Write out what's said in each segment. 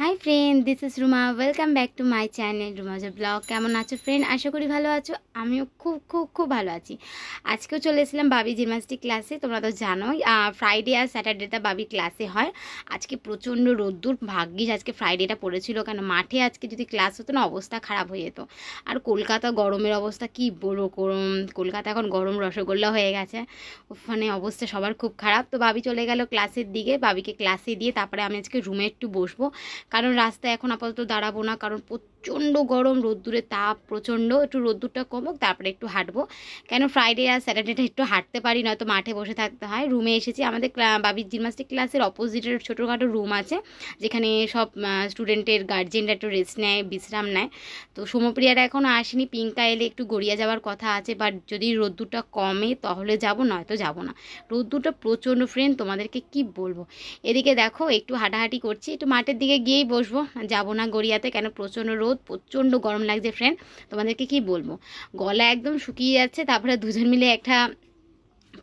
High friend, this is Ruma. Welcome back to my channel Ruma's vlog. কেমন আছো friend? আশা করি ভালো আছো। আমিও খুব খুব খুব ভালো আছি। আজকেও চলে এসেছিলাম বাবি জিমনাস্টিক ক্লাসে। তোমরা তো জানোই ফ্রাইডে আর স্যাটারডেটা বাবি ক্লাসে হয়। আজকে প্রচণ্ড রোদ্দুর, ভাগ্যিস আজকে ফ্রাইডেটা পড়েছিল, কেন মাঠে আজকে যদি ক্লাস হতো না অবস্থা খারাপ হয়ে যেত। আর কলকাতা গরমের অবস্থা কি বলবো, কলকাতা এখন গরম রসগোল্লা হয়ে গেছে। ওখানে অবস্থা সবার খুব খারাপ। তো বাবি চলে গেল ক্লাসের দিকে, বাবিকে ক্লাসে দিয়ে তারপরে আমি আজকে রুমে একটু বসবো, কারণ রাস্তায় এখন আপাতত দাঁড়াবো না, কারণ প্রচণ্ড গরম, রোদ্দুরের তাপ প্রচণ্ড। একটু রোদ্দুরটা কমুক তারপরে একটু হাঁটবো, কেন ফ্রাইডে আর স্যাটারডেটা একটু হাঁটতে পারি, নয়তো মাঠে বসে থাকতে হয়। রুমে এসেছি, আমাদের বাবির জিমনাস্টিক ক্লাসের অপোজিটের ছোটোখাটো রুম আছে, যেখানে সব স্টুডেন্টের গার্জেনরা একটু রেস্ট নেয়, বিশ্রাম নেয়। তো সোমপ্রিয়ারা এখনও আসেনি, পিঙ্কা এলে একটু গড়িয়া যাওয়ার কথা আছে, বাট যদি রোদ্দুরটা কমে তাহলে যাবো, নয়তো যাবো না। রোদ্দুরটা প্রচণ্ড ফ্রেন্ড, তোমাদেরকে কি বলবো। এদিকে দেখো একটু হাঁটাহাঁটি করছি, একটু মাঠের দিকে গিয়েই বসবো, যাবো না গড়িয়াতে, কেন প্রচণ্ড রোদ, প্রচণ্ড গরম লাগছে ফ্রেন্ড। তোমাদেরকে কি বলবো, গলা একদম শুকিয়ে যাচ্ছে। তারপরে দুজন মিলে একটা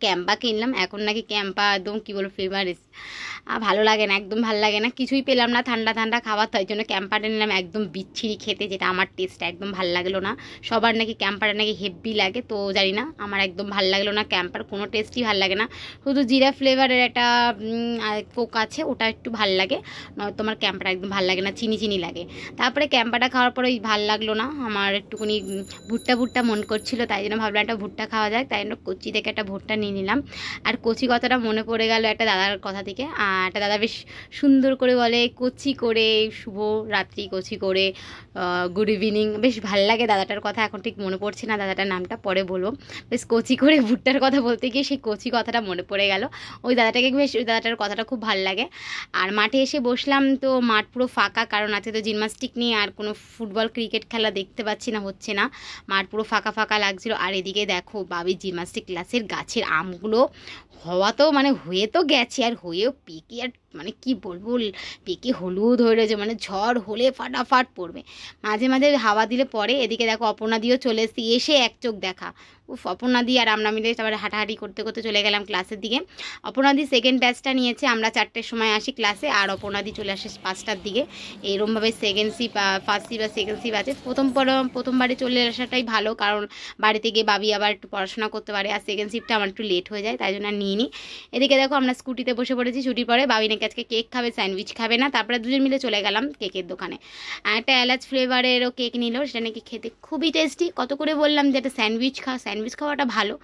ক্যাম্পা কিনলাম, এখন নাকি ক্যাম্পা একদম কী বলবো ফেভারিট, ভালো লাগে না, একদম ভালো লাগে না, কিছুই পেলাম না ঠান্ডা ঠান্ডা খাবার, তাই জন্য ক্যাম্পাটা নিলাম। একদম বিচ্ছিরি খেতে, যেটা আমার টেস্টটা একদম ভালো লাগলো না। সবার নাকি ক্যাম্পাটা নাকি হেভি লাগে, তো জানি না, আমার একদম ভালো লাগলো না, ক্যাম্পার কোনো টেস্টই ভালো লাগে না। শুধু জিরা ফ্লেভারের একটা কোক আছে, ওটা একটু ভাল লাগে, নয়তো আমার ক্যাম্পাটা একদম ভালো লাগে না, চিনি চিনি লাগে। তারপরে ক্যাম্পাটা খাওয়ার পরে ভাল লাগলো না, আমার একটুখানি ভুট্টা ভুট্টা মন করছিল, তাই জন্য ভাবলাম একটা ভুট্টা খাওয়া যাক, তাই জন্য কচি থেকে একটা ভুট্টা নিয়ে নিলাম। আর কচি কথাটা মনে পড়ে গেল একটা দাদার কথা থেকে। একটা দাদা বেশ সুন্দর করে বলে কচি করে, শুভ রাত্রি কচি করে, গুড ইভিনিং, বেশ ভাল লাগে দাদাটার কথা। এখন ঠিক মনে পড়ছে না দাদাটার নামটা, পরে বলবো। বেশ কচি করে ভুট্টার কথা বলতে গিয়ে সেই কচি কথাটা মনে পড়ে গেল। ওই দাদাটাকে বেশ, ওই দাদাটার কথাটা খুব ভাল লাগে। আর মাঠে এসে বসলাম, তো মাঠ পুরো ফাঁকা, কারণ আজকে তো জিমনাস্টিক নিয়ে আর কোনো ফুটবল ক্রিকেট খেলা দেখতে পাচ্ছি না, হচ্ছে না। মাঠ পুরো ফাঁকা ফাঁকা লাগছিল। আর এদিকে দেখো বাবির জিমনাস্টিক ক্লাসের গাছের আমগুলো হওয়া তো মানে হয়ে তো গেছে, আর হয়েও পেকে, আর মানে কি বলবো, পেকে হলুদ হয়ে রয়েছে, মানে ঝড় হলে ফাটাফাট পড়বে, মাঝে মাঝে হাওয়া দিলে পরে। এদিকে দেখো অপর্ণা দিও চলে এসেছি, এসে এক চোখ দেখা। অপর্ণা দি আর আমরা মিলে তারপরে হাঁটাহাঁটি করতে করতে চলে গেলাম ক্লাসের দিকে। অপর্ণা দি সেকেন্ড ব্যাচটা নিয়েছে, আমরা 4টের সময় আসি ক্লাসে, আর অপর্ণা দি চলে আসে 5টার দিকে। এরমভাবে সেকেন্ড শিপ, ফার্স্ট শিপ আর সেকেন্ড শিপ আছে। প্রথমবারে চলে আসাটাই ভালো, কারণ বাড়িতে গিয়ে বাবি আবার একটু পড়াশোনা করতে পারে, আর সেকেন্ড শিপটা আমার একটু লেট হয়ে যায়, তাই জন্য আর নিই নি। এদিকে দেখো আমরা স্কুটিতে বসে পড়েছি ছুটির পরে। বাবি নাকি আজকে কেক খাবে, স্যান্ডউইচ খাবে না। তারপরে দুজন মিলে চলে গেলাম কেকের দোকানে, একটা এলাচ ফ্লেভারেরও কেক নিল, সেটা নাকি খেতে খুবই টেস্টি। কত করে বললাম যে একটা স্যান্ডউইচ খাও, স্যান্ডউইচ খাওয়াটা ভালো,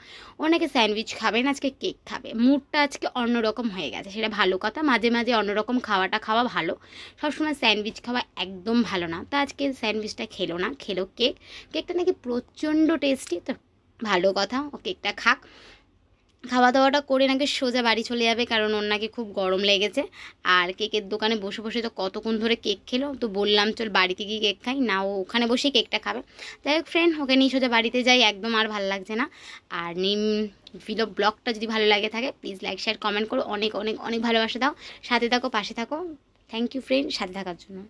ও নাকি স্যান্ডউইচ খাবে না, আজকে কেক খাবে। মুডটা আজকে অন্যরকম হয়ে গেছে, সেটা ভালো কথা, মাঝে মাঝে অন্যরকম খাওয়াটা খাওয়া ভালো, সবসময় স্যান্ডউইচ খাওয়া একদম ভালো না। তা আজকে স্যান্ডউইচটা খেলো না, খেলো কেক। কেকটা নাকি প্রচণ্ড টেস্টি, তো ভালো কথা, ও কেকটা খাক। খাওয়া দাওয়াটা করে নাকি সোজা বাড়ি চলে যাবে, কারণ ওর নাকি খুব গরম লেগেছে। আর কেকের দোকানে বসে বসে তো কতক্ষণ ধরে কেক খেলো, তো বললাম চল বাড়িতে গিয়ে কেক খাই, না ও ওখানে বসেই কেকটা খাবে। যাই হোক ফ্রেন্ড, ওকে নিয়ে সোজা বাড়িতে যাই, একদম আর ভালো লাগছে না। আর ব্লগটা যদি ভালো লাগে থাকে প্লিজ লাইক শেয়ার কমেন্ট করো, অনেক অনেক অনেক ভালোবাসা দাও, সাথে থাকো, পাশে থাকো। থ্যাংক ইউ ফ্রেন্ড, সাথে থাকার জন্য।